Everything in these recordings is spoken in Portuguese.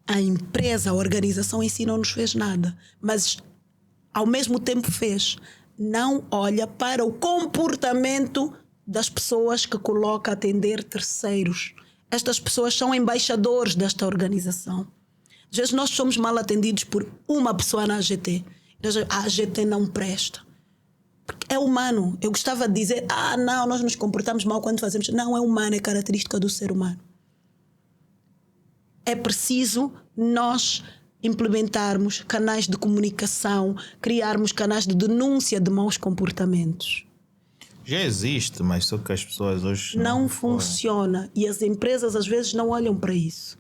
a empresa, a organização em si não nos fez nada, mas ao mesmo tempo fez. Não olha para o comportamento das pessoas que coloca a atender terceiros. Estas pessoas são embaixadores desta organização. Às vezes nós somos mal atendidos por uma pessoa na AGT. A AGT não presta. Porque é humano. Eu gostava de dizer, não, nós nos comportamos mal quando fazemos. Não, é humano, é característica do ser humano. É preciso nós implementarmos canais de comunicação, criarmos canais de denúncia de maus comportamentos. Já existe, mas só que as pessoas hoje não funciona. E as empresas às vezes não olham para isso.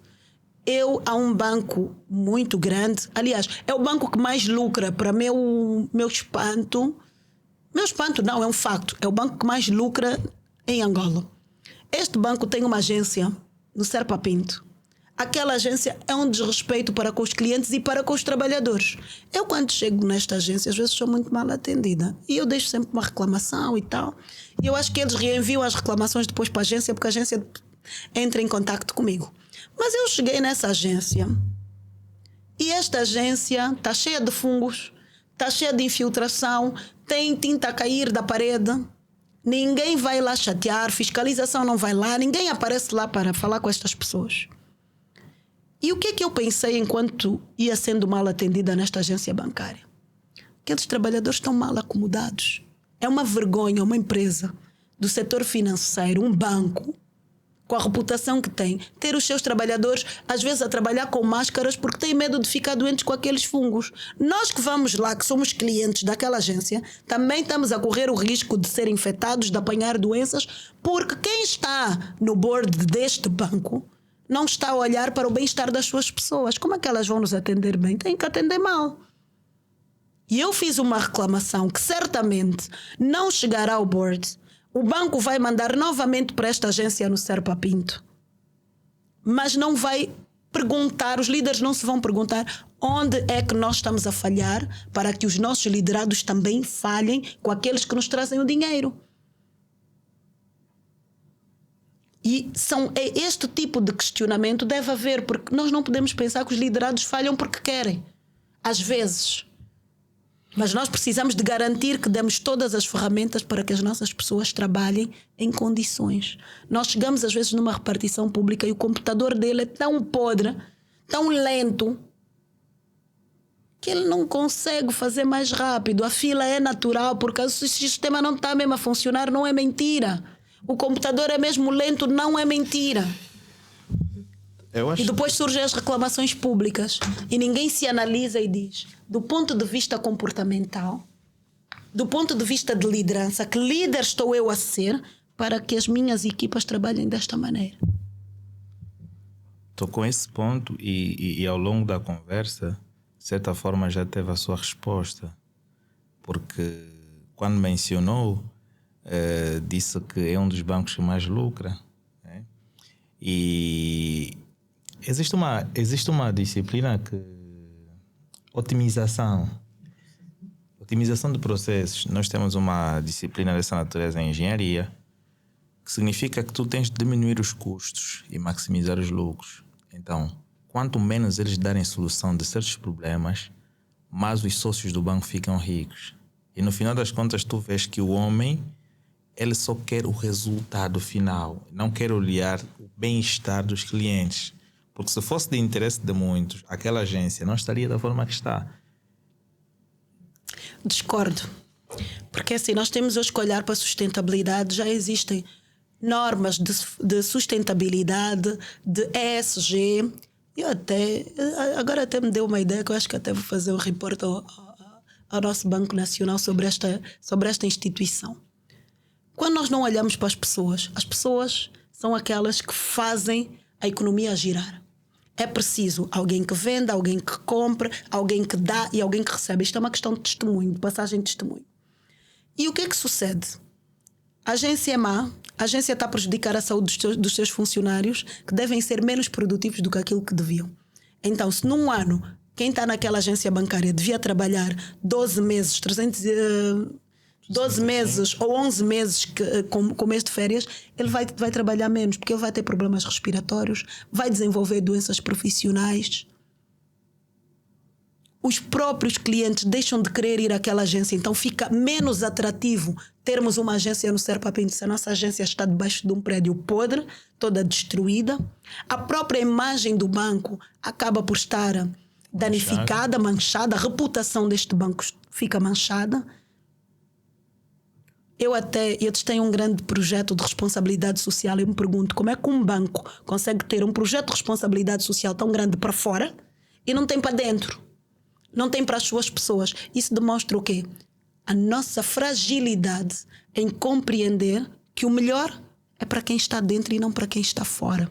Há um banco muito grande, aliás, é o banco que mais lucra, para meu espanto. Meu espanto não, é um facto. É o banco que mais lucra em Angola. Este banco tem uma agência no Serpa Pinto. Aquela agência é um desrespeito para com os clientes e para com os trabalhadores. Eu, quando chego nesta agência, às vezes sou muito mal atendida. E eu deixo sempre uma reclamação e tal. E eu acho que eles reenviam as reclamações depois para a agência, porque a agência entra em contacto comigo. Mas eu cheguei nessa agência e esta agência está cheia de fungos, está cheia de infiltração, tem tinta a cair da parede. Ninguém vai lá chatear, fiscalização não vai lá, ninguém aparece lá para falar com estas pessoas. E o que é que eu pensei enquanto ia sendo mal atendida nesta agência bancária? Aqueles trabalhadores estão mal acomodados. É uma vergonha uma empresa do setor financeiro, um banco, com a reputação que tem, ter os seus trabalhadores às vezes a trabalhar com máscaras porque têm medo de ficar doentes com aqueles fungos. Nós que vamos lá, que somos clientes daquela agência, também estamos a correr o risco de ser infectados, de apanhar doenças, porque quem está no board deste banco não está a olhar para o bem-estar das suas pessoas. Como é que elas vão nos atender bem? Têm que atender mal. E eu fiz uma reclamação que certamente não chegará ao board. O banco vai mandar novamente para esta agência no Serpa Pinto. Mas não vai perguntar, os líderes não se vão perguntar onde é que nós estamos a falhar para que os nossos liderados também falhem com aqueles que nos trazem o dinheiro. E este tipo de questionamento deve haver, porque nós não podemos pensar que os liderados falham porque querem. Às vezes. Mas nós precisamos de garantir que demos todas as ferramentas para que as nossas pessoas trabalhem em condições. Nós chegamos às vezes numa repartição pública e o computador dele é tão podre, tão lento, que ele não consegue fazer mais rápido. A fila é natural, porque o sistema não está mesmo a funcionar, não é mentira. O computador é mesmo lento, não é mentira. E depois surgem as reclamações públicas e ninguém se analisa e diz, do ponto de vista comportamental, do ponto de vista de liderança, que líder estou eu a ser para que as minhas equipas trabalhem desta maneira. Tocou esse ponto e ao longo da conversa, de certa forma já teve a sua resposta, porque quando mencionou, disse que é um dos bancos que mais lucra, né? E existe uma disciplina que otimização de processos. Nós temos uma disciplina dessa natureza em engenharia, que significa que tu tens de diminuir os custos e maximizar os lucros. Então, quanto menos eles darem solução de certos problemas, mais os sócios do banco ficam ricos. E no final das contas tu vês que o homem, ele só quer o resultado final, não quer olhar o bem-estar dos clientes. Porque se fosse de interesse de muitos, aquela agência não estaria da forma que está. Discordo. Porque assim, nós temos hoje que olhar para a sustentabilidade. Já existem normas de sustentabilidade, de ESG. Agora até me deu uma ideia que eu acho que até vou fazer um report ao nosso Banco Nacional sobre esta instituição. Quando nós não olhamos para as pessoas são aquelas que fazem a economia girar. É preciso alguém que venda, alguém que compra, alguém que dá e alguém que recebe. Isto é uma questão de testemunho, de passagem de testemunho. E o que é que sucede? A agência é má, a agência está a prejudicar a saúde dos seus funcionários, que devem ser menos produtivos do que aquilo que deviam. Então, se num ano quem está naquela agência bancária devia trabalhar 12 meses, 12 meses ou 11 meses com mês de férias, ele vai trabalhar menos, porque ele vai ter problemas respiratórios, vai desenvolver doenças profissionais. os próprios clientes deixam de querer ir àquela agência, então fica menos atrativo termos uma agência no Serpa Pinto se a nossa agência está debaixo de um prédio podre, toda destruída. A própria imagem do banco acaba por estar danificada, manchada, a reputação deste banco fica manchada. Eu tenho um grande projeto de responsabilidade social. Eu me pergunto como é que um banco consegue ter um projeto de responsabilidade social tão grande para fora e não tem para dentro, não tem para as suas pessoas. Isso demonstra o quê? A nossa fragilidade em compreender que o melhor é para quem está dentro e não para quem está fora.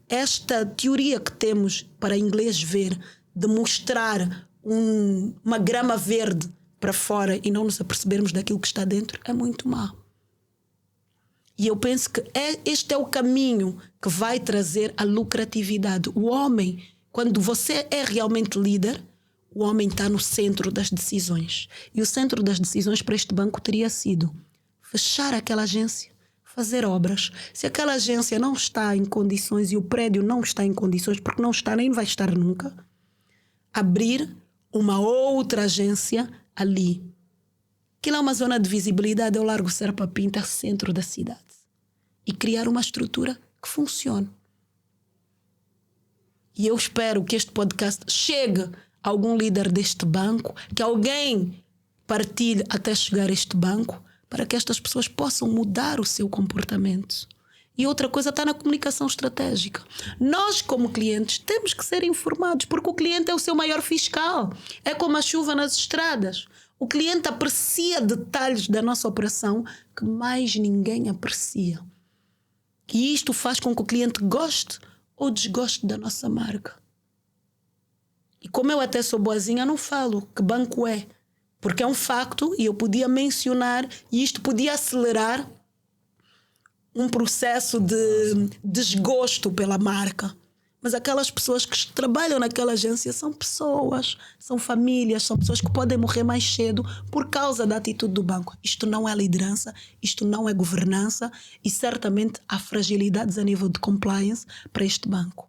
Esta teoria que temos para inglês ver de mostrar uma grama verde para fora e não nos apercebermos daquilo que está dentro é muito má. E eu penso que este é o caminho que vai trazer a lucratividade. O homem, quando você é realmente líder, o homem está no centro das decisões. E o centro das decisões para este banco teria sido fechar aquela agência, fazer obras. Se aquela agência não está em condições e o prédio não está em condições, porque não está nem vai estar nunca, abrir uma outra agência ali. Aquilo é uma zona de visibilidade, é o Largo Serpa Pinto, centro da cidade. E criar uma estrutura que funcione. E eu espero que este podcast chegue a algum líder deste banco, que alguém partilhe até chegar a este banco, para que estas pessoas possam mudar o seu comportamento. E outra coisa está na comunicação estratégica. Nós, como clientes, temos que ser informados, porque o cliente é o seu maior fiscal. É como a chuva nas estradas. O cliente aprecia detalhes da nossa operação que mais ninguém aprecia. E isto faz com que o cliente goste ou desgoste da nossa marca. E como eu até sou boazinha, não falo que banco é. Porque é um facto e eu podia mencionar e isto podia acelerar um processo de desgosto pela marca. Mas aquelas pessoas que trabalham naquela agência são pessoas, são famílias, são pessoas que podem morrer mais cedo por causa da atitude do banco. Isto não é liderança, isto não é governança e certamente há fragilidades a nível de compliance para este banco.